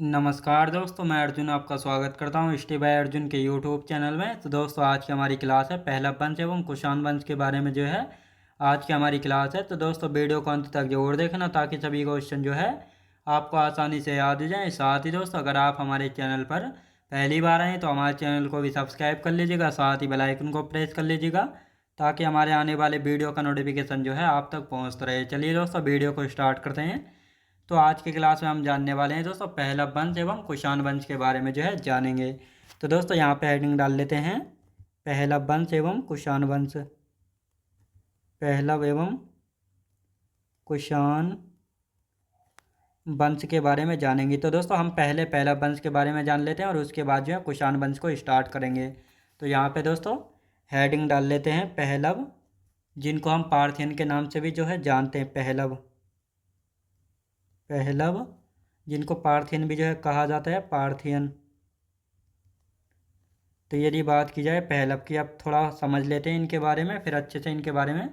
नमस्कार दोस्तों, मैं अर्जुन आपका स्वागत करता हूँ स्टे बाय अर्जुन के यूट्यूब चैनल में। तो दोस्तों, आज की हमारी क्लास है पहला वंश एवं कुषाण वंश के बारे में जो है आज की हमारी क्लास है। तो दोस्तों, वीडियो को अंत तक जरूर देखना ताकि सभी क्वेश्चन जो है आपको आसानी से याद हो जाए। साथ ही दोस्तों, अगर आप हमारे चैनल पर पहली बार आएँ तो हमारे चैनल को भी सब्सक्राइब कर लीजिएगा, साथ ही बेल आइकन को प्रेस कर लीजिएगा ताकि हमारे आने वाले वीडियो का नोटिफिकेशन जो है आप तक पहुँचता रहे। चलिए दोस्तों, वीडियो को स्टार्ट करते हैं। तो आज की क्लास में हम जानने वाले हैं दोस्तों पहला वंश एवं कुषाण वंश के बारे में जो है जानेंगे। तो दोस्तों, यहाँ पे हेडिंग डाल लेते हैं पहला वंश एवं कुषाण वंश। पहला एवं कुषाण वंश के बारे में जानेंगे। तो दोस्तों, हम पहले पहला वंश के बारे में जान लेते हैं और उसके बाद जो है कुषाण वंश को स्टार्ट करेंगे। तो यहाँ पे दोस्तों हेडिंग डाल लेते हैं पहलव, जिनको हम पार्थियन के नाम से भी जो है जानते हैं। पहलव पहलव जिनको पार्थियन भी जो है कहा जाता है, पार्थियन। तो यदि बात की जाए पहलव की, अब थोड़ा समझ लेते हैं इनके बारे में, फिर अच्छे से इनके बारे में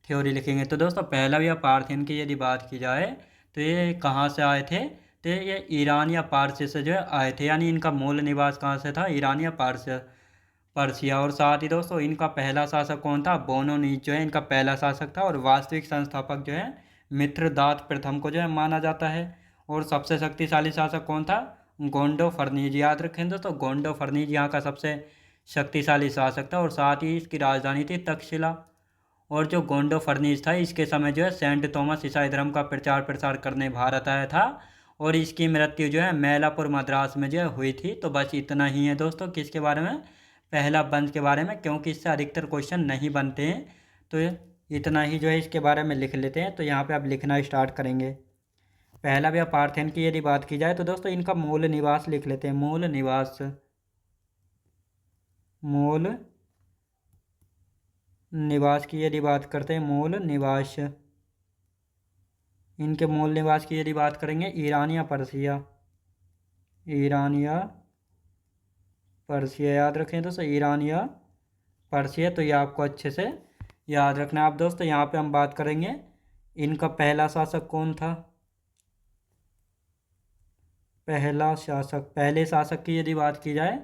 थ्योरी लिखेंगे। तो दोस्तों, पहलव या पार्थियन की यदि बात की जाए तो ये कहाँ से आए थे? तो ये ईरान या पारसी से जो है आए थे, यानी इनका मूल निवास कहाँ से था? ईरान या पर्सिया। और साथ ही दोस्तों, इनका पहला शासक कौन था? बोनोनीज जो है इनका पहला शासक था, और वास्तविक संस्थापक जो है मित्रदात प्रथम को जो है माना जाता है। और सबसे शक्तिशाली शासक कौन था? गोंडो फर्नीज। याद रखें दोस्तों, गोंडो फर्नीज यहाँ का सबसे शक्तिशाली शासक था, और साथ ही इसकी राजधानी थी तक्षशिला। और जो गोंडो फर्नीज था, इसके समय जो है सेंट थॉमस ईसाई धर्म का प्रचार प्रसार करने भारत आया था, और इसकी मृत्यु जो है मैलापुर मद्रास में जो है हुई थी। तो बस इतना ही है दोस्तों किसके बारे में? पहला वंश के बारे में, क्योंकि इससे अधिकतर क्वेश्चन नहीं बनते हैं। तो इतना ही जो है इसके बारे में लिख लेते हैं। तो यहाँ पे अब लिखना स्टार्ट करेंगे। पहला या पार्थियन की यदि बात की जाए तो दोस्तों, इनका मूल निवास लिख लेते हैं। मूल निवास, मूल निवास की यदि बात करते हैं, मूल निवास, इनके मूल निवास की यदि बात करेंगे ईरान या पर्सिया। ईरान या पर्सिया, याद रखें दोस्तों, ईरान या पर्सिया। तो ये आपको अच्छे से याद रखना है। आप दोस्तों, यहाँ पे हम बात करेंगे इनका पहला शासक कौन था? पहला शासक, पहले शासक की यदि बात की जाए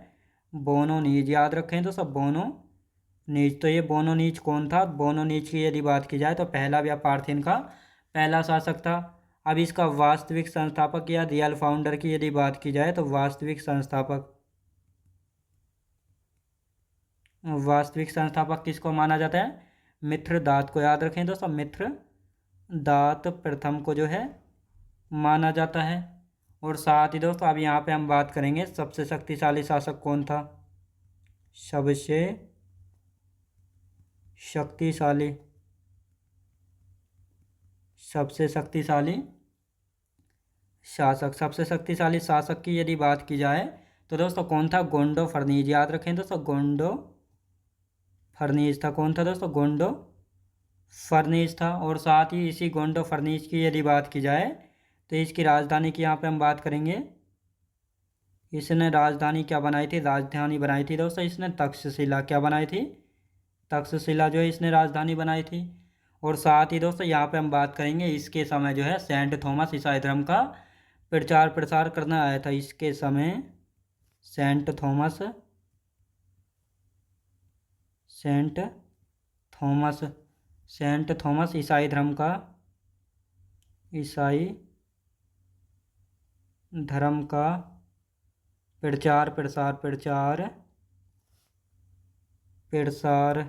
बोनोनीज। याद रखें तो सब बोनोनीज। तो ये बोनोनीज कौन था? बोनोनीज की यदि बात की जाए तो पहला या पार्थियन का पहला शासक था। अब इसका वास्तविक संस्थापक या रियल फाउंडर की यदि बात की जाए तो वास्तविक संस्थापक, वास्तविक संस्थापक किसको माना जाता है? मित्रदात को। याद रखें दोस्तों, मित्रदात प्रथम को जो है माना जाता है। और साथ ही दोस्तों, अब यहाँ पे हम बात करेंगे सबसे शक्तिशाली शासक कौन था? सबसे शक्तिशाली, सबसे शक्तिशाली शासक, सबसे शक्तिशाली शासक की यदि बात की जाए तो दोस्तों कौन था? गोंडो फर्नीज। याद रखें दोस्तों, गोंडो फर्नीज था। कौन था दोस्तों? गोंडो फर्नीज था। और साथ ही इसी गोंडो फर्नीज की यदि बात की जाए तो इसकी राजधानी की यहाँ पे हम बात करेंगे। इसने राजधानी क्या बनाई थी? राजधानी बनाई थी दोस्तों इसने तक्षशिला। क्या बनाई थी? तक्षशिला जो है इसने राजधानी बनाई थी। और साथ ही दोस्तों, यहाँ पे हम बात करेंगे इसके समय जो है सेंट थॉमस ईसाई धर्म का प्रचार प्रसार करने आया था। इसके समय Saint Thomas, Saint Thomas, Saint Thomas ईसाई धर्म का, ईसाई धर्म का प्रचार प्रसार, प्रचार प्रसार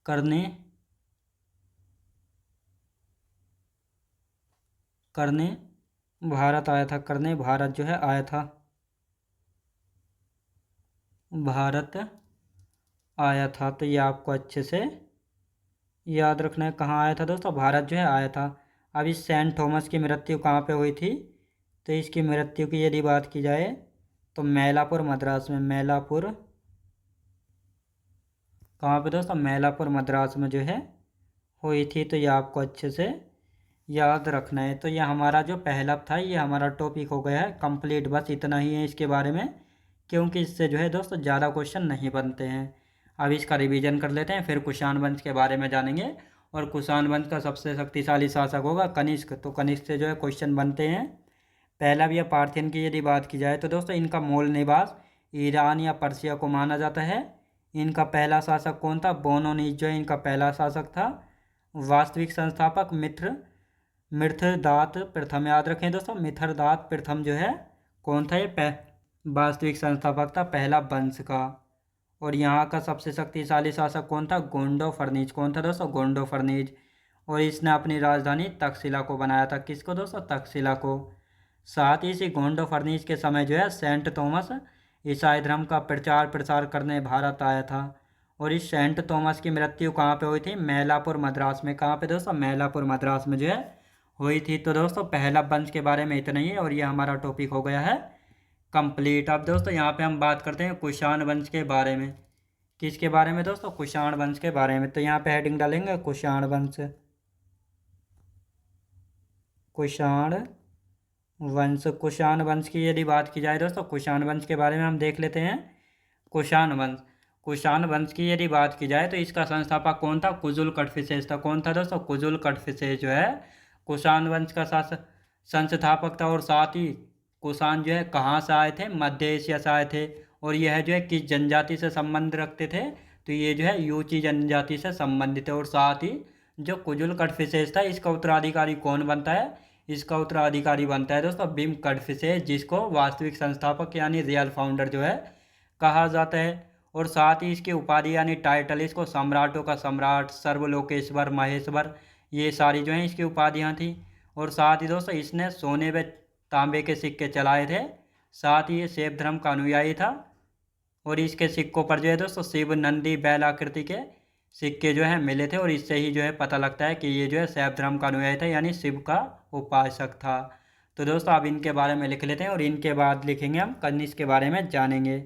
करने करने भारत आया था। करने भारत जो है आया था, भारत आया था। तो ये आपको अच्छे से याद रखना है, कहाँ आया था दोस्तों? भारत जो है आया था। अब इस सेंट थॉमस की मृत्यु कहाँ पे हुई थी? तो इसकी मृत्यु की यदि बात की जाए तो मैलापुर मद्रास में। मैलापुर, कहाँ पे दोस्तों? मैलापुर मद्रास में जो है हुई थी। तो ये आपको अच्छे से याद रखना है। तो ये हमारा जो पहला था ये हमारा टॉपिक हो गया है कंप्लीट। बस इतना ही है इसके बारे में, क्योंकि इससे जो है दोस्तों ज़्यादा क्वेश्चन नहीं बनते हैं। अब इसका रिवीजन कर लेते हैं, फिर कुषाण वंश के बारे में जानेंगे। और कुषाण वंश का सबसे शक्तिशाली शासक होगा कनिष्क। तो कनिष्क से जो है क्वेश्चन बनते हैं। पहलव या पार्थियन की यदि बात की जाए तो दोस्तों इनका मूल निवास ईरान या पर्सिया को माना जाता है। इनका पहला शासक कौन था? बोनोनीज जो है इनका पहला शासक था। वास्तविक संस्थापक मित्रदात प्रथम, याद रखें दोस्तों, मित्रदात प्रथम जो है कौन था? ये वास्तविक संस्थापक था पहला वंश का। और यहाँ का सबसे शक्तिशाली शासक कौन था? गोंडो फर्नीज। कौन था दोस्तों? गोंडो फर्नीज। और इसने अपनी राजधानी तक्षशिला को बनाया था। किसको दोस्तों? तक्षशिला को। साथ ही इसी गोंडो फर्नीज के समय जो है सेंट थॉमस ईसाई धर्म का प्रचार प्रसार करने भारत आया था। और इस सेंट थॉमस की मृत्यु कहाँ पे हुई थी? मैलापुर मद्रास में। कहाँ पे दोस्तों? मैलापुर मद्रास में जो है हुई थी। तो दोस्तों पहला वंश के बारे में इतना ही है और ये हमारा टॉपिक हो गया है कंप्लीट। अब दोस्तों यहाँ पे हम बात करते हैं कुषाण वंश के बारे में। किसके बारे में दोस्तों? कुषाण वंश के बारे में। तो यहाँ पे हेडिंग डालेंगे कुषाण वंश। कुषाण वंश। कुषाण वंश की यदि बात की जाए दोस्तों, कुषाण वंश के बारे में हम देख लेते हैं। कुषाण वंश। कुषाण वंश की यदि बात की जाए तो इसका संस्थापक कौन था? कुजुल कटफिसेस था। कौन था दोस्तों? कुजुल कटफिसेस जो है कुषाण वंश का संस्थापक था। और साथ ही कुषाण जो है कहाँ से आए थे? मध्य एशिया से आए थे। और यह जो है किस जनजाति से संबंध रखते थे? तो ये जो है यूची जनजाति से संबंधित है। और साथ ही जो कुजुल कटफिसेस था इसका उत्तराधिकारी कौन बनता है? इसका उत्तराधिकारी बनता है दोस्तों भीम कटफिसेस, जिसको वास्तविक संस्थापक यानी रियल फाउंडर जो है कहा जाता है। और साथ ही इसकी उपाधि यानी टाइटल, इसको सम्राटों का सम्राट, सर्वलोकेश्वर, महेश्वर, ये सारी जो है इसकी उपाधियाँ थी। और साथ ही दोस्तों इसने सोने व तांबे के सिक्के चलाए थे। साथ ही ये शैव धर्म का अनुयायी था। और इसके सिक्कों पर जो है दोस्तों शिव नंदी बैल आकृति के सिक्के जो है मिले थे। और इससे ही जो है पता लगता है कि ये जो है शैव धर्म का अनुयायी था यानी शिव का उपासक था। तो दोस्तों अब इनके बारे में लिख लेते हैं और इनके बाद लिखेंगे हम कनिष्क के बारे में जानेंगे।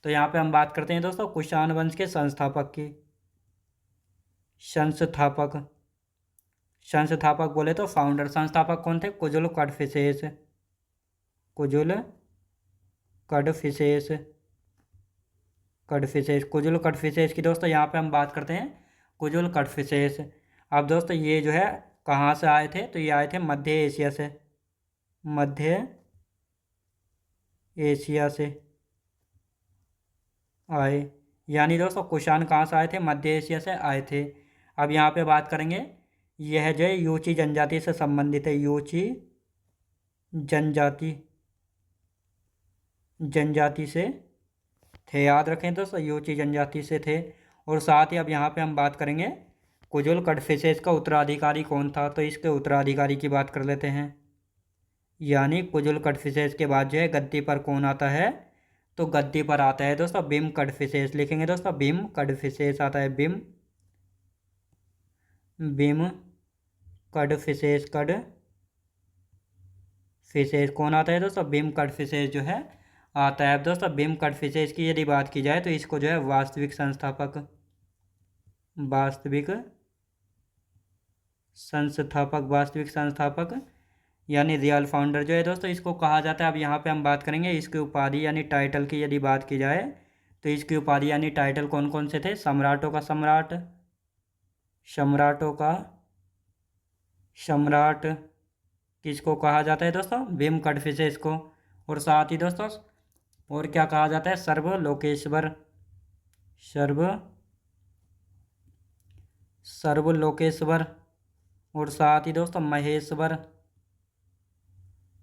तो यहाँ पे हम बात करते हैं दोस्तों कुषाण वंश के संस्थापक की। संस्थापक। संस्थापक बोले तो फाउंडर। संस्थापक कौन थे? कुजुल कड़फिसेस। कुजुल कड़फिसेस। कड़फिसेस। कुजुल कड़फिसेस की दोस्तों यहाँ पे हम बात करते हैं कुजुल कड़फिसेस। अब दोस्तों ये जो है कहाँ से आए थे? तो ये आए थे मध्य एशिया से। मध्य एशिया से आए, यानी दोस्तों कुषाण कहाँ से आए थे? मध्य एशिया से आए थे। अब यहाँ पे बात करेंगे, यह जो है यूची जनजाति से संबंधित है। यूची जनजाति, जनजाति से थे, याद रखें दोस्तों, यूची जनजाति से थे। और साथ ही अब यहाँ पे हम बात करेंगे कुजुल कड़फिसेस का उत्तराधिकारी कौन था? तो इसके उत्तराधिकारी की बात कर लेते हैं। यानी कुजुल कड़फिसेस के बाद जो है गद्दी पर कौन आता है? तो गद्दी पर आता है दोस्तों भीम कड़फिसेस। लिखेंगे दोस्तों भीम कड़फिसेस आता है। भीम भीम कड़फिसेस। कड़फिसेस कौन आता है दोस्तों? भीम कड़फिसेस जो है आता है। अब दोस्तों भीम कड़फिसेस की यदि बात की जाए तो इसको जो है वास्तविक संस्थापक, वास्तविक संस्थापक, वास्तविक संस्थापक यानी रियल फाउंडर जो है दोस्तों इसको कहा जाता है। अब यहाँ पे हम बात करेंगे इसकी उपाधि यानी टाइटल की यदि बात की जाए तो इसकी उपाधि यानी टाइटल कौन कौन से थे? सम्राटों का सम्राट, सम्राटों का सम्राट किसको कहा जाता है दोस्तों? भीम कड़फिसेस को। और साथ ही दोस्तों और क्या कहा जाता है? सर्वलोकेश्वर, सर्वलोकेश्वर। और साथ ही दोस्तों महेश्वर,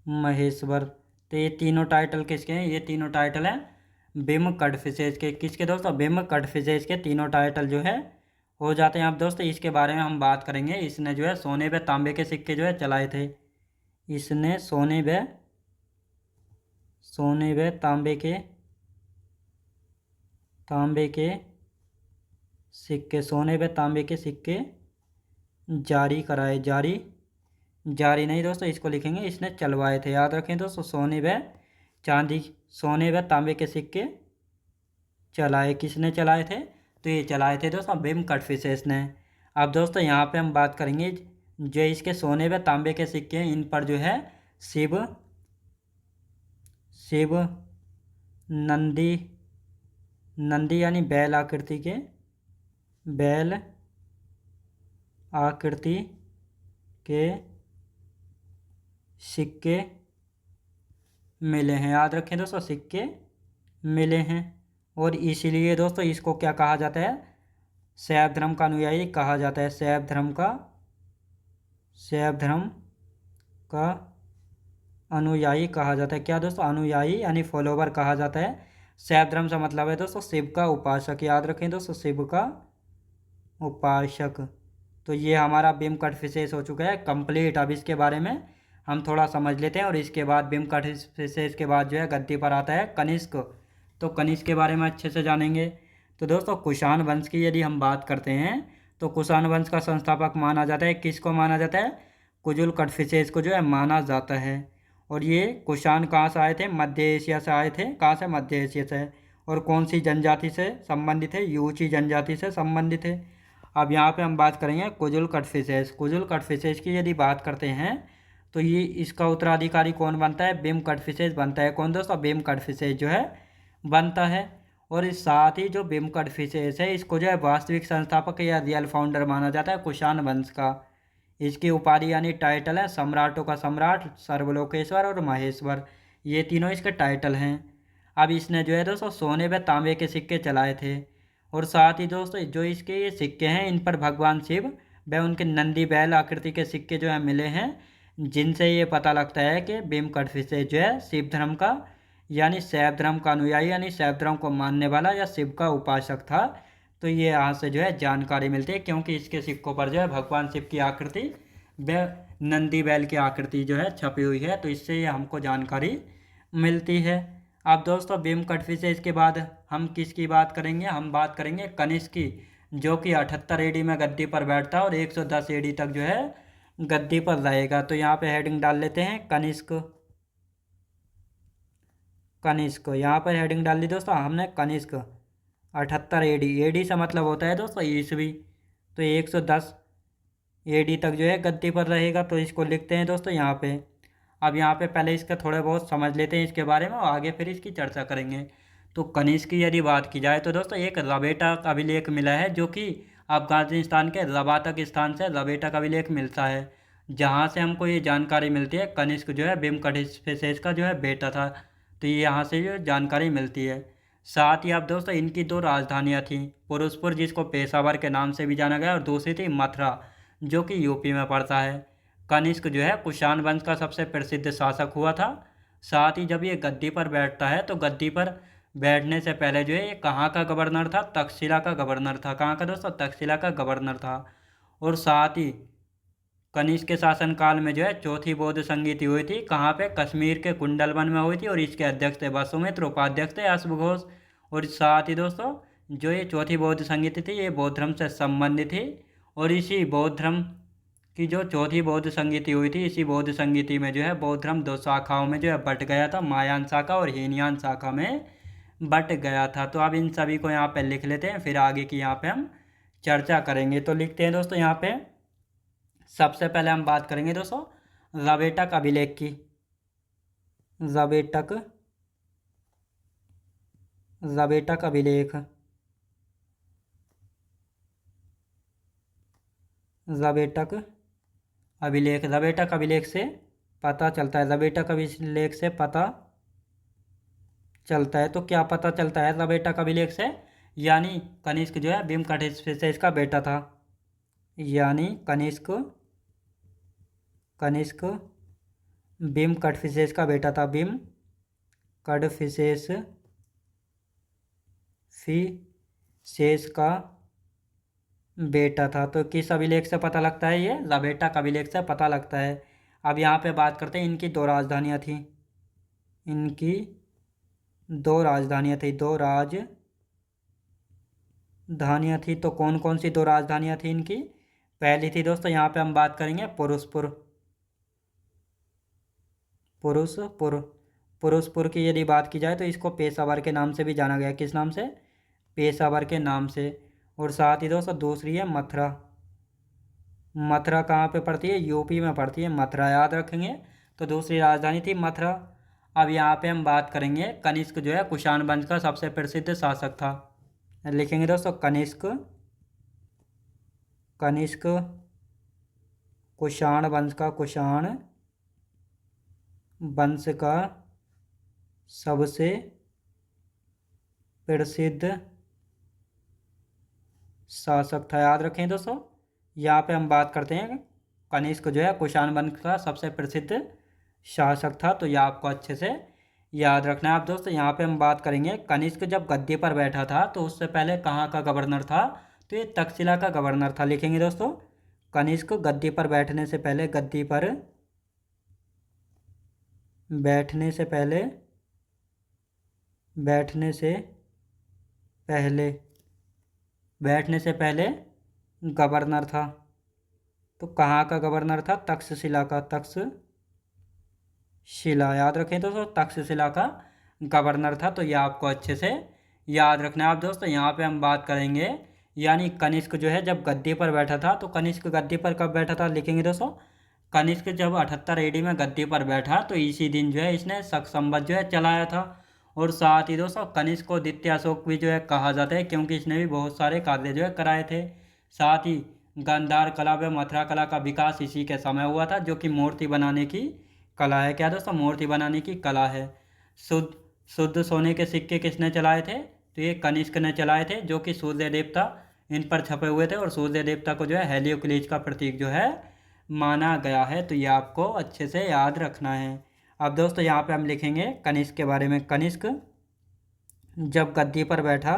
महेश्वर। तो ये तीनों टाइटल किसके हैं? ये तीनों टाइटल हैं भीम कड़फिसेस के। किसके दोस्तों? भीम कड़फिसेस के तीनों टाइटल जो है हो जाते हैं। अब दोस्तों इसके बारे में हम बात करेंगे। इसने जो है सोने व तांबे के सिक्के जो है चलाए थे। इसने सोने व तांबे के सिक्के, सोने व तांबे के सिक्के जारी कराए। जारी नहीं दोस्तों, इसको लिखेंगे इसने चलवाए थे। याद रखें दोस्तों सोने व तांबे के सिक्के चलाए। किसने चलाए थे? तो ये चलाए थे दोस्तों भीम कड़फिसेस ने। अब दोस्तों यहाँ पे हम बात करेंगे जो इसके सोने व तांबे के सिक्के हैं इन पर जो है शिव शिव नंदी, नंदी यानी बैल आकृति के, बैल आकृति के सिक्के मिले हैं। याद रखें दोस्तों, सिक्के मिले हैं। और इसीलिए दोस्तों इसको क्या कहा जाता है, शैव धर्म का अनुयायी कहा जाता है। शैव धर्म का अनुयायी कहा जाता है। क्या दोस्तों, अनुयायी यानी फॉलोवर कहा जाता है। शैव धर्म से मतलब है दोस्तों शिव का उपासक। याद रखें दोस्तों, शिव का उपासक। तो ये हमारा बीम कट विशेष हो चुका है कंप्लीट। अब इसके बारे में हम थोड़ा समझ लेते हैं, और इसके बाद बीम कट विशेष के बाद जो है गद्दी पर आता है कनिष्क। तो कनिष्क के बारे में अच्छे से जानेंगे। तो दोस्तों कुषाण वंश की यदि हम बात करते हैं, तो कुषाण वंश का संस्थापक माना जाता है, किसको माना जाता है, कुजुल कटफिसेस को जो है माना जाता है। और ये कुषाण कहाँ से आए थे, मध्य एशिया से आए थे। कहाँ से, मध्य एशिया से। और कौन सी जनजाति से संबंधित है, यूची जनजाति से संबंधित है। अब यहाँ पे हम बात करेंगे कुजुल कटफिसेस। कुजुल कटफिसेस की यदि बात करते हैं, तो ये इसका उत्तराधिकारी कौन बनता है, बीम कटफिसेस बनता है। कौन दोस्तों, बीम कटफिसेस जो है बनता है। और इस साथ ही जो बीम कटफिसेस है, इसको जो है वास्तविक संस्थापक या रियल फाउंडर माना जाता है कुषाण वंश का। इसकी उपाधि यानी टाइटल है सम्राटों का सम्राट, सर्वलोकेश्वर और महेश्वर। ये तीनों इसके टाइटल हैं। अब इसने जो है दोस्तों सोने व तांबे के सिक्के चलाए थे। और साथ ही दोस्तों जो इसके ये सिक्के हैं, इन पर भगवान शिव व उनके नंदी बैल आकृति के सिक्के जो है मिले हैं, जिनसे ये पता लगता है कि भीम कटफिसेस जो है शिव धर्म का यानी शैव धर्म का अनुयायी यानी शैव धर्म को मानने वाला या शिव का उपासक था। तो ये यहाँ से जो है जानकारी मिलती है, क्योंकि इसके सिक्कों पर जो है भगवान शिव की आकृति व नंदी बैल की आकृति जो है छपी हुई है। तो इससे ये हमको जानकारी मिलती है। अब दोस्तों भीम कटफिसेस के बाद हम किसकी बात करेंगे, हम बात करेंगे कनिष्क की, जो कि 78 एडी में गद्दी पर बैठता है और 110 एडी तक जो है गद्दी पर रहेगा। तो यहाँ पे हेडिंग डाल लेते हैं कनिष्क। कनिष्क यहाँ पर हेडिंग डाल दी दोस्तों हमने, कनिष्क 78 एडी। एडी से मतलब होता है दोस्तों ईस्वी। तो 110 एडी तक जो है गद्दी पर रहेगा। तो इसको लिखते हैं दोस्तों यहाँ पे। अब यहाँ पे पहले इसका थोड़ा बहुत समझ लेते हैं इसके बारे में, और आगे फिर इसकी चर्चा करेंगे। तो कनिष्क की यदि बात की जाए, तो दोस्तों एक रबेटक अभिलेख मिला है, जो कि अफगानिस्तान के रबातक स्थान से रबेटक अभिलेख मिलता है, जहाँ से हमको ये जानकारी मिलती है कनिष्क जो है भीम कटफिसेस का जो है बेटा था। तो ये यहाँ से जो जानकारी मिलती है। साथ ही आप दोस्तों इनकी दो राजधानियाँ थीं, पुरुषपुर जिसको पेशावर के नाम से भी जाना गया, और दूसरी थी मथुरा, जो कि यूपी में पड़ता है। कनिष्क जो है कुषाण वंश का सबसे प्रसिद्ध शासक हुआ था। साथ ही जब ये गद्दी पर बैठता है, तो गद्दी पर बैठने से पहले जो है ये कहाँ का गवर्नर था, तक्षशिला का गवर्नर था। कहाँ का दोस्तों, तक्षशिला का गवर्नर था। और साथ ही कनिष्क के शासनकाल में जो है चौथी बौद्ध संगीति हुई थी। कहाँ पे, कश्मीर के कुंडलवन में हुई थी, और इसके अध्यक्ष थे वसुमित्र, उपाध्यक्ष थे अश्वघोष। और साथ ही दोस्तों जो ये चौथी बौद्ध संगीति थी, ये बौद्ध धर्म से संबंधित थी। और इसी बौद्ध धर्म की जो चौथी बौद्ध संगीति हुई थी, इसी बौद्ध संगीति में जो है बौद्ध धर्म दो शाखाओं में जो है बट गया था, महायान शाखा और हीनयान शाखा में बट गया था। तो अब इन सभी को यहाँ पे लिख लेते हैं, फिर आगे की यहाँ पे हम चर्चा करेंगे। तो लिखते हैं दोस्तों यहाँ पे। सबसे पहले हम बात करेंगे दोस्तों रबेटक अभिलेख की। रबेटक रबेटक अभिलेख। रबेटक अभिलेख। रबेटक अभिलेख से पता चलता है, रबेटक अभिलेख से पता चलता है। तो क्या पता चलता है रबेटक अभिलेख से, यानी कनिष्क जो है भीम कटफिसेस का बेटा था। यानी कनिष्क भीम कटफिसेस का बेटा था। भीम कटफिसेस शेष का बेटा था। तो किस अभिलेख से पता लगता है, ये रबेटक अभिलेख से पता लगता है। अब यहाँ पे बात करते हैं, इनकी दो राजधानियाँ थी। इनकी दो राजधानियाँ थी, दो राजधानियाँ थी। तो कौन कौन सी दो राजधानियाँ थी इनकी। पहली थी दोस्तों यहाँ पे हम बात करेंगे पुरुषपुर। पुरुषपुर की यदि बात की जाए, तो इसको पेशावर के नाम से भी जाना गया। किस नाम से, पेशावर के नाम से। और साथ ही दोस्तों दूसरी है मथुरा। मथुरा कहाँ पे पड़ती है, यूपी में पड़ती है मथुरा, याद रखेंगे। तो दूसरी राजधानी थी मथुरा। अब यहाँ पे हम बात करेंगे कनिष्क जो है कुषाण वंश का सबसे प्रसिद्ध शासक था। लिखेंगे दोस्तों कनिष्क कुषाण वंश का सबसे प्रसिद्ध शासक था। याद रखें दोस्तों, यहाँ पे हम बात करते हैं कनिष्क जो है कुषाण वंश का सबसे प्रसिद्ध शासक था। तो यह आपको अच्छे से याद रखना है। आप दोस्तों यहाँ पे हम बात करेंगे कनिष्क जब गद्दी पर बैठा था तो उससे पहले कहाँ का गवर्नर था। तो ये तक्षशिला का गवर्नर था। लिखेंगे दोस्तों, कनिष्क गद्दी पर बैठने से पहले, गद्दी पर बैठने से पहले, बैठने से पहले, बैठने से पहले गवर्नर था। तो कहाँ का गवर्नर था? तक्षशिला का। तक्षशिला, याद रखें दोस्तों, तक्षशिला का गवर्नर था। तो यह आपको अच्छे से याद रखना है। आप दोस्तों यहाँ पे हम बात करेंगे, यानी कनिष्क जो है जब गद्दी पर बैठा था, तो कनिष्क गद्दी पर कब बैठा था? लिखेंगे दोस्तों, कनिष्क जब 78 AD में गद्दी पर बैठा तो इसी दिन जो है इसने शक संवत जो है चलाया था। और साथ ही दोस्तों कनिष्क को द्वितीय अशोक भी जो है कहा जाता है, क्योंकि इसने भी बहुत सारे कार्य जो है कराए थे। साथ ही गांधार कला व मथुरा कला का विकास इसी के समय हुआ था, जो कि मूर्ति बनाने की कला है। क्या दोस्तों? मूर्ति बनाने की कला है। शुद्ध शुद्ध सोने के सिक्के किसने चलाए थे? तो ये कनिष्क ने चलाए थे, जो कि सूर्य देवता इन पर छपे हुए थे। और सूर्य देवता को जो है हेलियोक्लिज का प्रतीक जो है माना गया है। तो ये आपको अच्छे से याद रखना है। अब दोस्तों यहाँ पे हम लिखेंगे कनिष्क के बारे में। कनिष्क जब गद्दी पर बैठा,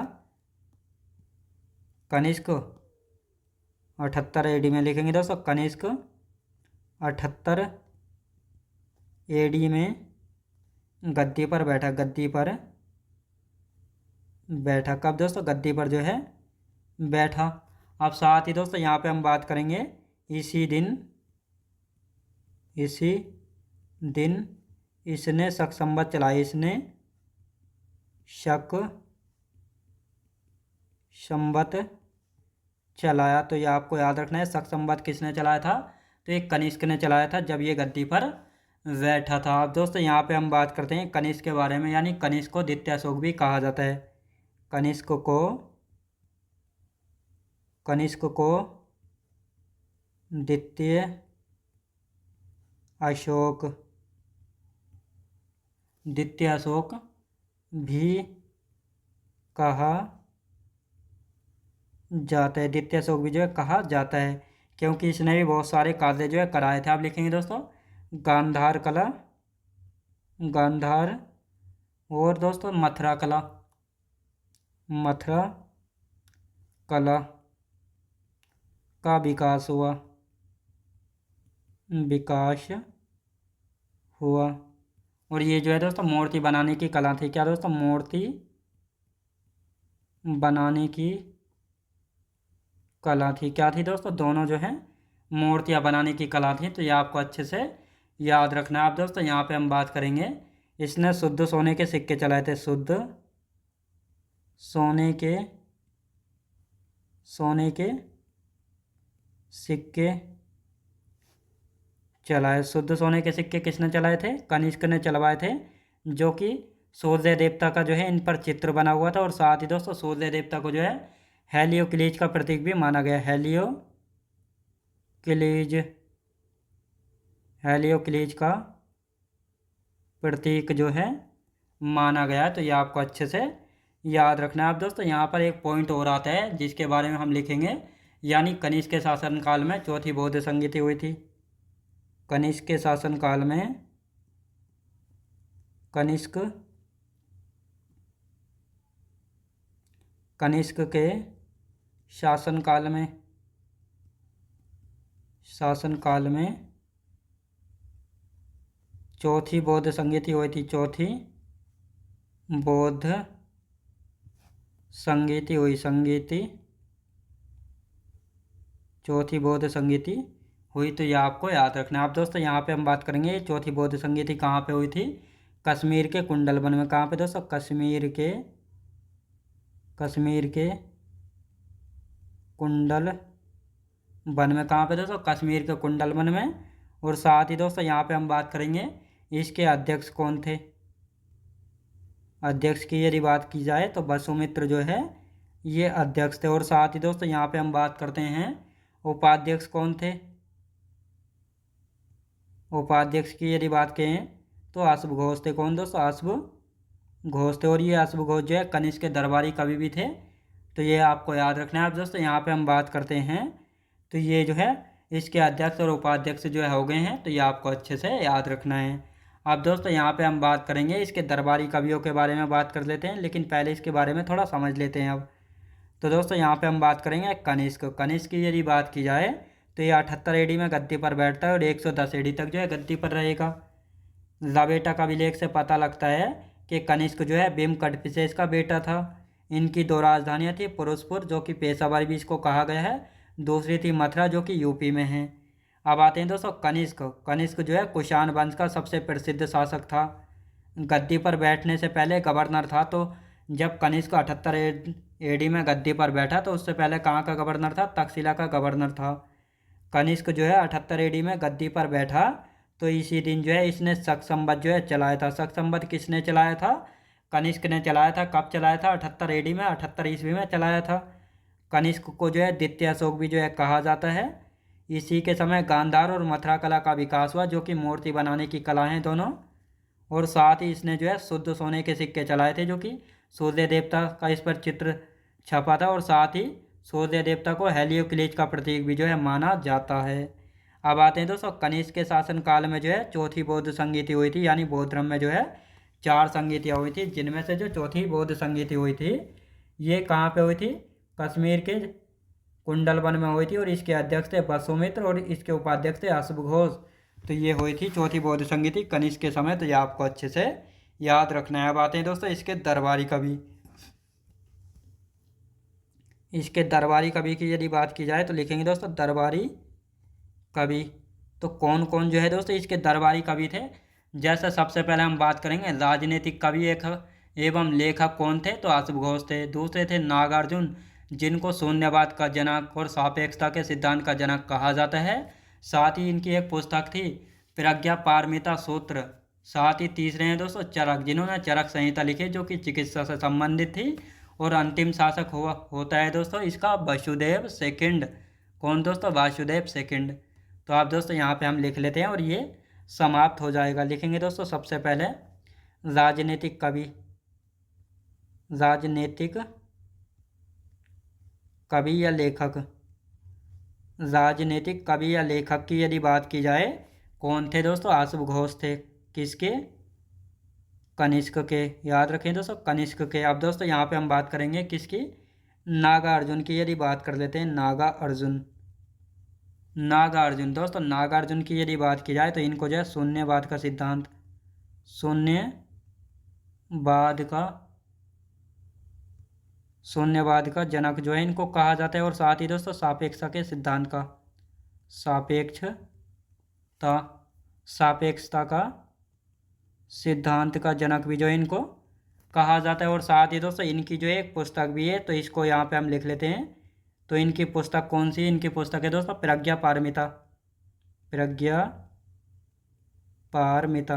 कनिष्क 78 AD में, लिखेंगे दोस्तों कनिष्क 78 AD में गद्दी पर बैठा। गद्दी पर बैठा कब दोस्तों? गद्दी पर जो है बैठा। अब साथ ही दोस्तों यहाँ पे हम बात करेंगे इसी दिन, इसी दिन इसने शक संवत चलाया। इसने शक संवत चलाया। तो ये आपको याद रखना है, शक संवत किसने चलाया था? तो ये कनिष्क ने चलाया था जब ये गद्दी पर बैठा था। अब दोस्तों यहाँ पे हम बात करते हैं कनिष्क के बारे में, यानी कनिष्क को द्वितीय अशोक भी कहा जाता है। कनिष्क को, कनिष्क को द्वितीय अशोक, द्वितीय अशोक भी कहा जाता है। द्वितीय अशोक भी जो है कहा जाता है, क्योंकि इसने भी बहुत सारे कार्य जो है कराए थे। आप लिखेंगे दोस्तों गांधार कला, गांधार, और दोस्तों मथुरा कला, मथुरा कला का विकास हुआ, विकास हुआ। और ये जो है दोस्तों मूर्ति बनाने की कला थी। क्या दोस्तों? मूर्ति बनाने की कला थी। क्या थी दोस्तों? दोनों जो है मूर्तियाँ बनाने की कला थी। तो ये आपको अच्छे से याद रखना है। आप दोस्तों यहाँ पे हम बात करेंगे, इसने शुद्ध सोने के सिक्के चलाए थे। शुद्ध सोने के, सोने के सिक्के चलाए। शुद्ध सोने के सिक्के किसने चलाए थे? कनिष्क ने चलवाए थे, जो कि सूर्य देवता का जो है इन पर चित्र बना हुआ था। और साथ ही दोस्तों सूर्य देवता को जो है हेलियोक्लिज का प्रतीक भी माना गया। हेलियोक्लिज, हेलियोक्लिज का प्रतीक जो है माना गया। तो ये आपको अच्छे से याद रखना है। आप दोस्तों यहाँ पर एक पॉइंट और आता है जिसके बारे में हम लिखेंगे, यानी कनिष्क के शासनकाल में चौथी बौद्ध संगीति हुई थी। कनिष्क के शासनकाल में, कनिष्क, कनिष्क के शासनकाल में, शासनकाल में चौथी बौद्ध संगीति हुई थी। चौथी बौद्ध संगीति हुई, संगीति, चौथी बौद्ध संगीति हुई। तो यह आपको याद रखना है। आप दोस्तों यहाँ पे हम बात करेंगे चौथी बौद्ध संगीति कहाँ पे हुई थी? कश्मीर के कुंडलवन में। कहाँ पे दोस्तों? कश्मीर के, कश्मीर के कुंडल वन में। कहाँ पे दोस्तों? कश्मीर के कुंडल वन में। और साथ ही दोस्तों यहाँ पे हम बात करेंगे इसके अध्यक्ष कौन थे। अध्यक्ष की यदि बात की जाए तो वसुमित्र जो है ये अध्यक्ष थे। और साथ ही दोस्तों यहाँ पे हम बात करते हैं उपाध्यक्ष कौन थे। उपाध्यक्ष की यदि बात करें तो अश्व घोष थे। कौन दोस्तों? अश्व घोष थे। और ये अश्व घोष जो है कनिष्क के दरबारी कवि भी थे। तो ये आपको याद रखना है। अब दोस्तों यहाँ पे हम बात करते हैं, तो ये जो है इसके अध्यक्ष और उपाध्यक्ष जो है हो गए हैं, तो ये आपको अच्छे से याद रखना है। अब दोस्तों यहाँ पे हम बात करेंगे इसके दरबारी कवियों के बारे में बात कर लेते हैं, लेकिन पहले इसके बारे में थोड़ा समझ लेते हैं अब। तो दोस्तों यहाँ पे हम बात करेंगे कनिष्क। कनिष्क की यदि बात की जाए तो ये 78 एडी में गद्दी पर बैठता है और 110 एडी तक जो है गद्दी पर रहेगा। लाबेटा का अभिलेख से पता लगता है कि कनिष्क जो है भीम कटपिसेस का बेटा था। इनकी दो राजधानियाँ थी, पुरुषपुर जो कि पेशावर भी इसको कहा गया है, दूसरी थी मथुरा जो कि यूपी में है। अब आते हैं दोस्तों कनिष्क। कनिष्क जो है कुषाण वंश का सबसे प्रसिद्ध शासक था। गद्दी पर बैठने से पहले गवर्नर था। तो जब कनिष्क 78 एडी में गद्दी पर बैठा तो उससे पहले कहाँ का गवर्नर था? तक्षशिला का गवर्नर था। कनिष्क जो है 78 एडी में गद्दी पर बैठा तो इसी दिन जो है इसने शक संवत जो है चलाया था। शक संवत किसने चलाया था? कनिष्क ने चलाया था। कब चलाया था? 78 एडी में, 78 ईस्वी में चलाया था। कनिष्क को जो है द्वितीय अशोक भी जो है कहा जाता है। इसी के समय गांधार और मथुरा कला का विकास हुआ, जो कि मूर्ति बनाने की कला हैं दोनों। और साथ ही इसने जो है शुद्ध सोने के सिक्के चलाए थे, जो कि सूर्य देवता का इस पर चित्र छपा था। और साथ ही सूर्य देवता को हेलियोक्लिज का प्रतीक भी जो है माना जाता है। अब आते हैं दोस्तों कनिष्क के शासन काल में जो है चौथी बौद्ध संगीति हुई थी, यानी बौद्ध धर्म में जो है 4 संगीतियाँ हुई थी, जिनमें से जो चौथी बौद्ध संगीति हुई थी ये कहाँ पे हुई थी? कश्मीर के कुंडलवन में हुई थी। और इसके अध्यक्ष थे वसुमित्र और इसके उपाध्यक्ष थे अश्वघोष। तो ये हुई थी चौथी बौद्ध संगीति कनिष्क के समय। तो ये आपको अच्छे से याद रखना है। अब आते हैं दोस्तों इसके दरबारी कवि। इसके दरबारी कवि की यदि बात की जाए तो लिखेंगे दोस्तों दरबारी कवि। तो कौन कौन जो है दोस्तों इसके दरबारी कवि थे? जैसे सबसे पहले हम बात करेंगे राजनीतिक कवि एक एवं लेखक कौन थे? तो अश्वघोष थे। दूसरे थे नागार्जुन, जिनको शून्यवाद का जनक और सापेक्षता के सिद्धांत का जनक कहा जाता है। साथ ही इनकी एक पुस्तक थी प्रज्ञा पारमिता सूत्र। साथ ही तीसरे हैं दोस्तों चरक, जिन्होंने चरक संहिता लिखी जो कि चिकित्सा से संबंधित थी। और अंतिम शासक हुआ होता है दोस्तों इसका वसुदेव सेकंड। कौन दोस्तों? वासुदेव सेकंड। तो आप दोस्तों यहाँ पे हम लिख लेते हैं और ये समाप्त हो जाएगा। लिखेंगे दोस्तों सबसे पहले राजनीतिक कवि। राजनीतिक कवि या लेखक। राजनीतिक कवि या लेखक की यदि बात की जाए कौन थे दोस्तों? अश्वघोष थे। किसके? कनिष्क के। याद रखें दोस्तों कनिष्क के। अब दोस्तों यहाँ पे हम बात करेंगे किसकी? नागार्जुन की यदि बात कर लेते हैं। नागार्जुन। नागार्जुन दोस्तों, नागार्जुन की यदि बात की जाए तो इनको जो है शून्यवाद का सिद्धांत, शून्यवाद का जनक जो है इनको कहा जाता है। और साथ ही दोस्तों सापेक्षता के सिद्धांत का, सापेक्षता का सिद्धांत का जनक भी जो है इनको कहा जाता है। और साथ ही दोस्तों इनकी जो एक पुस्तक भी है, तो इसको यहाँ पे हम लिख लेते हैं। तो इनकी पुस्तक कौन सी? इनकी पुस्तक है दोस्तों प्रज्ञा पारमिता। प्रज्ञा पारमिता।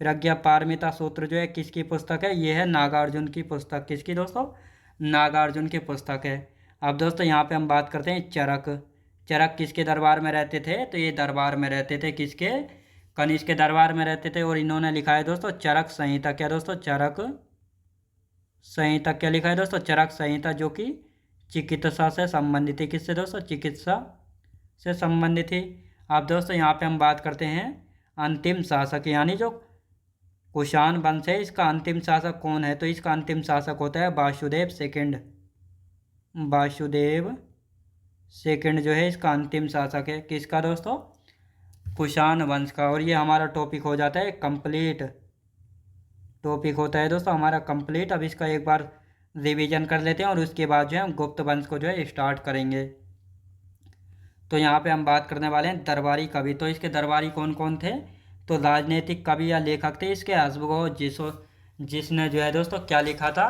प्रज्ञा पारमिता सूत्र जो है किसकी पुस्तक है? ये है नागार्जुन की पुस्तक। किसकी दोस्तों? नागार्जुन की पुस्तक है। अब दोस्तों यहाँ पे हम बात करते हैं चरक। चरक किसके दरबार में रहते थे? तो ये दरबार में रहते थे किसके? कनिष्क के दरबार में रहते थे। और इन्होंने लिखा है दोस्तों चरक संहिता। क्या दोस्तों? चरक संहिता। क्या लिखा है दोस्तों? चरक संहिता, जो कि चिकित्सा से संबंधित है। किससे दोस्तों? चिकित्सा से संबंधित है। अब दोस्तों यहाँ पे हम बात करते हैं अंतिम शासक, यानी जो कुषाण वंश है इसका अंतिम शासक कौन है? तो इसका अंतिम शासक होता है वासुदेव सेकंड। वासुदेव सेकंड जो है इसका अंतिम शासक है। किसका दोस्तों? कुषाण वंश का। और ये हमारा टॉपिक हो जाता है कंप्लीट। टॉपिक होता है दोस्तों हमारा कंप्लीट। अब इसका एक बार रिवीजन कर लेते हैं और उसके बाद जो है हम गुप्त वंश को जो है स्टार्ट करेंगे। तो यहाँ पे हम बात करने वाले हैं दरबारी कवि। तो इसके दरबारी कौन कौन थे? तो राजनीतिक कवि या लेखक थे इसके अश्वघोष, जिसने जो है दोस्तों क्या लिखा था?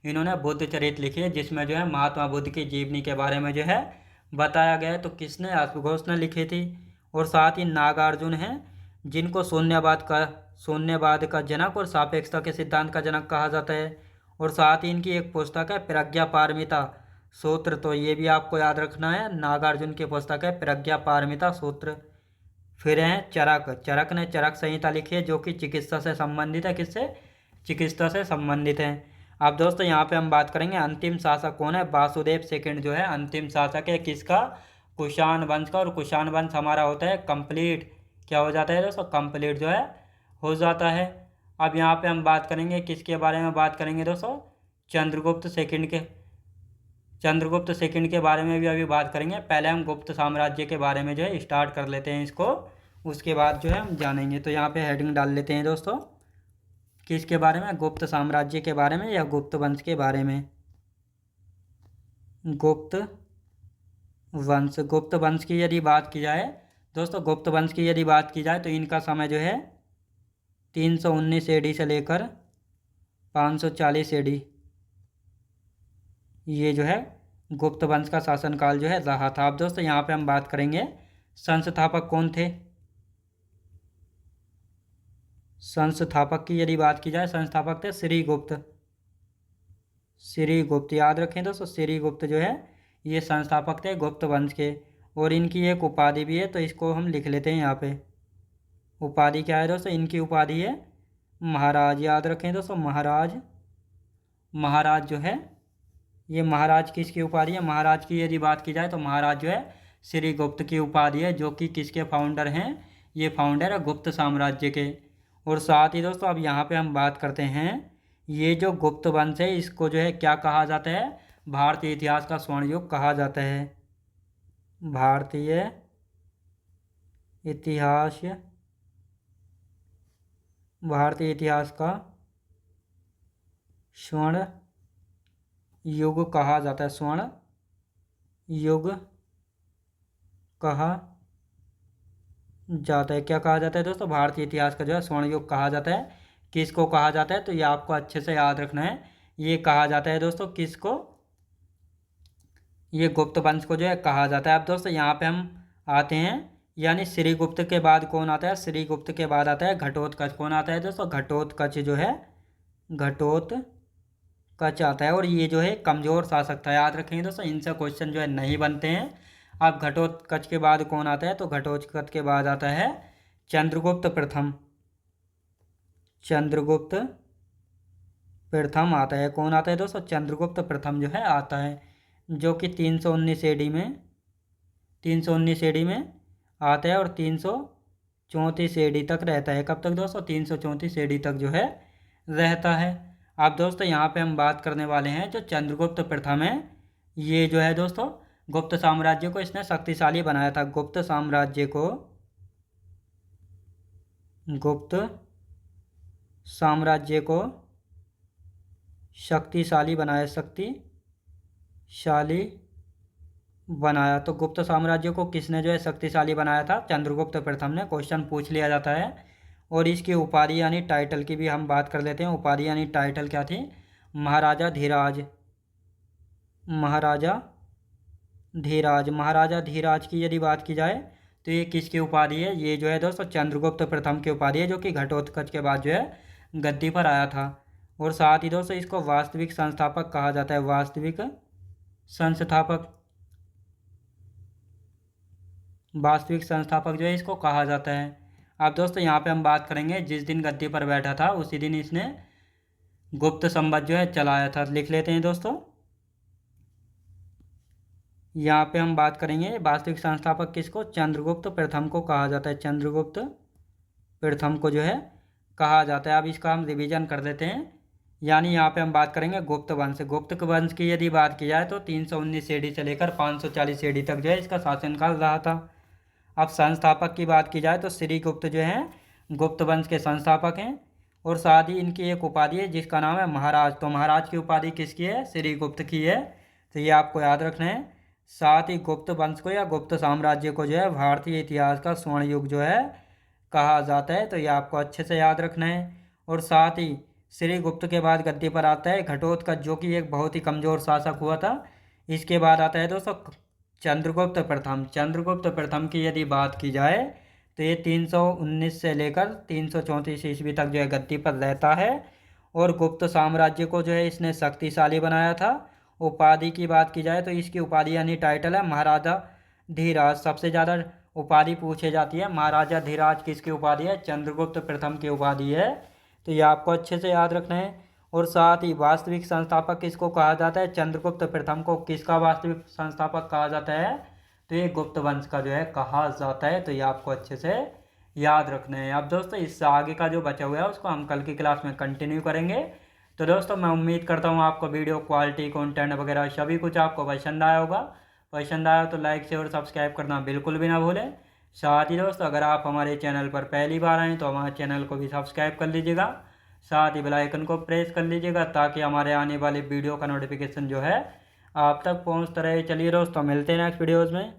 इन्होंने बुद्ध चरित्र लिखी है, जिसमें जो है महात्मा बुद्ध की जीवनी के बारे में जो है बताया गया है। तो किसने? अश्वघोष ने लिखी थी। और साथ ही नागार्जुन हैं, जिनको शून्यवाद का जनक और सापेक्षता के सिद्धांत का जनक कहा जाता है। और साथ ही इनकी एक पुस्तक है प्रज्ञा पारमिता सूत्र। तो ये भी आपको याद रखना है, नागार्जुन की पुस्तक है प्रज्ञा पारमिता सूत्र। फिर हैं चरक। चरक ने चरक संहिता लिखी है, जो कि चिकित्सा से संबंधित है। किससे? चिकित्सा से संबंधित हैं। अब दोस्तों यहाँ पे हम बात करेंगे अंतिम शासक कौन है। वासुदेव सेकंड जो है अंतिम शासक है किसका, कुषाण वंश का। और कुषाण वंश हमारा होता है कंप्लीट, क्या हो जाता है दोस्तों, कंप्लीट जो है हो जाता है। अब यहाँ पे हम बात करेंगे किसके बारे में बात करेंगे दोस्तों, चंद्रगुप्त सेकंड के, चंद्रगुप्त सेकंड के बारे में भी अभी बात करेंगे। पहले हम गुप्त साम्राज्य के बारे में जो है स्टार्ट कर लेते हैं इसको, उसके बाद जो है हम जानेंगे। तो यहाँ पे हेडिंग डाल लेते हैं दोस्तों, किसके बारे में, गुप्त साम्राज्य के बारे में या गुप्त वंश के बारे में। गुप्त वंश, गुप्त वंश की यदि बात की जाए दोस्तों, गुप्त वंश की यदि बात की जाए तो इनका समय जो है 319 AD से लेकर 540 AD, ये जो है गुप्त वंश का शासनकाल जो है रहा था। अब दोस्तों यहाँ पे हम बात करेंगे संस्थापक कौन थे। संस्थापक की यदि बात की जाए, संस्थापक थे श्रीगुप्त। श्रीगुप्त याद रखें दोस्तों, श्रीगुप्त जो है ये संस्थापक थे गुप्त वंश के। और इनकी एक उपाधि भी है, तो इसको हम लिख लेते हैं यहाँ पे। उपाधि क्या है दोस्तों, इनकी उपाधि है महाराज। याद रखें दोस्तों, महाराज। महाराज जो है ये महाराज किसकी उपाधि है, महाराज की यदि बात की जाए तो महाराज जो है श्रीगुप्त की उपाधि है, जो कि किसके फाउंडर हैं, ये फाउंडर है गुप्त साम्राज्य के। और साथ ही दोस्तों अब यहाँ पे हम बात करते हैं, ये जो गुप्त वंश है इसको जो है क्या कहा जाता है, भारतीय इतिहास का स्वर्ण युग कहा जाता है। भारतीय इतिहास, भारतीय इतिहास का स्वर्ण युग कहा जाता है, स्वर्ण युग कहा जाता है। क्या कहा जाता है दोस्तों, भारतीय इतिहास का जो है स्वर्ण युग कहा जाता है। किसको कहा जाता है, तो ये आपको अच्छे से याद रखना है। ये कहा जाता है दोस्तों किसको, ये गुप्त वंश को जो है कहा जाता है। अब दोस्तों यहाँ पे हम आते हैं, यानी श्रीगुप्त के बाद कौन आता है, श्रीगुप्त के बाद आता है घटोत्कच। कौन आता है दोस्तों, घटोत्कच जो है, घटोत्कच आता है। और ये जो है कमज़ोर शासक था, याद रखेंगे दोस्तों, इनसे क्वेश्चन जो है नहीं बनते हैं। अब घटोत्कच के बाद कौन आता है, तो घटोत्कच के बाद आता है चंद्रगुप्त प्रथम। चंद्रगुप्त प्रथम आता है। कौन आता है दोस्तों, चंद्रगुप्त प्रथम जो है आता है, जो कि 319 AD में, 319 AD में आता है और 334 AD तक रहता है। कब तक दोस्तों, 334 AD तक जो है रहता है। अब दोस्तों यहाँ पे हम बात करने वाले हैं जो चंद्रगुप्त प्रथम है, ये जो है दोस्तों गुप्त साम्राज्य को इसने शक्तिशाली बनाया था। गुप्त साम्राज्य को, गुप्त साम्राज्य को शक्तिशाली बनाया, शक्तिशाली बनाया। तो गुप्त साम्राज्य को किसने जो है शक्तिशाली बनाया था, चंद्रगुप्त प्रथम ने। क्वेश्चन पूछ लिया जाता है। और इसकी उपाधि यानी टाइटल की भी हम बात कर लेते हैं। उपाधि यानी टाइटल क्या थी, महाराजा धीराज। महाराजा धीराज, महाराजा धीराज की यदि बात की जाए तो ये किसकी उपाधि है, ये जो है दोस्तों चंद्रगुप्त प्रथम की उपाधि है, जो कि घटोत्कच के बाद जो है गद्दी पर आया था। और साथ ही दोस्तों इसको वास्तविक संस्थापक कहा जाता है, वास्तविक संस्थापक, वास्तविक संस्थापक जो है इसको कहा जाता है। अब दोस्तों यहाँ पे हम बात करेंगे, जिस दिन गद्दी पर बैठा था उसी दिन इसने गुप्त संवत जो है चलाया था। लिख लेते हैं दोस्तों, यहाँ पे हम बात करेंगे वास्तविक संस्थापक किसको, चंद्रगुप्त प्रथम को कहा जाता है। चंद्रगुप्त प्रथम को जो है कहा जाता है। अब इसका हम रिवीजन कर देते हैं। यानी यहाँ पे हम बात करेंगे गुप्त वंश। गुप्त वंश की यदि बात की जाए तो 319 AD से लेकर 540 AD तक जो है इसका शासनकाल रहा था। अब संस्थापक की बात की जाए तो श्रीगुप्त जो है गुप्त वंश के संस्थापक हैं। और साथ ही इनकी एक उपाधि है जिसका नाम है महाराज। तो महाराज की उपाधि किसकी है, श्रीगुप्त की है। तो ये आपको याद रखना है। साथ ही गुप्त वंश को या गुप्त साम्राज्य को जो है भारतीय इतिहास का स्वर्ण युग जो है कहा जाता है। तो ये आपको अच्छे से याद रखना है। और साथ ही श्रीगुप्त के बाद गद्दी पर आता है घटोत्कच, जो कि एक बहुत ही कमज़ोर शासक हुआ था। इसके बाद आता है दोस्तों चंद्रगुप्त प्रथम। चंद्रगुप्त प्रथम की यदि बात की जाए तो ये 319 से लेकर 334 ईस्वी तक जो है गद्दी पर रहता है। और गुप्त साम्राज्य को जो है इसने शक्तिशाली बनाया था। उपाधि की बात की जाए तो इसकी उपाधि यानी टाइटल है महाराजा धीराज। सबसे ज़्यादा उपाधि पूछी जाती है, महाराजा धीराज किसकी उपाधि है, चंद्रगुप्त प्रथम की उपाधि है। तो ये आपको अच्छे से याद रखना है। और साथ ही वास्तविक संस्थापक किसको कहा जाता है, चंद्रगुप्त प्रथम को किसका वास्तविक संस्थापक कहा जाता है, तो ये गुप्त वंश का जो है कहा जाता है। तो ये आपको अच्छे से याद रखना है। अब दोस्तों इससे आगे का जो बचा हुआ है उसको हम कल की क्लास में कंटिन्यू करेंगे। तो दोस्तों मैं उम्मीद करता हूँ आपको वीडियो क्वालिटी कंटेंट वगैरह सभी कुछ आपको पसंद आया होगा। पसंद आया तो लाइक शेयर और सब्सक्राइब करना बिल्कुल भी ना भूलें। साथ ही दोस्तों अगर आप हमारे चैनल पर पहली बार आएँ तो हमारे चैनल को भी सब्सक्राइब कर लीजिएगा। साथ ही बेल आइकन को प्रेस कर लीजिएगा ताकि हमारे आने वाली वीडियो का नोटिफिकेशन जो है आप तक पहुंचता रहे। चलिए दोस्तों मिलते हैं नेक्स्ट वीडियोज़ में।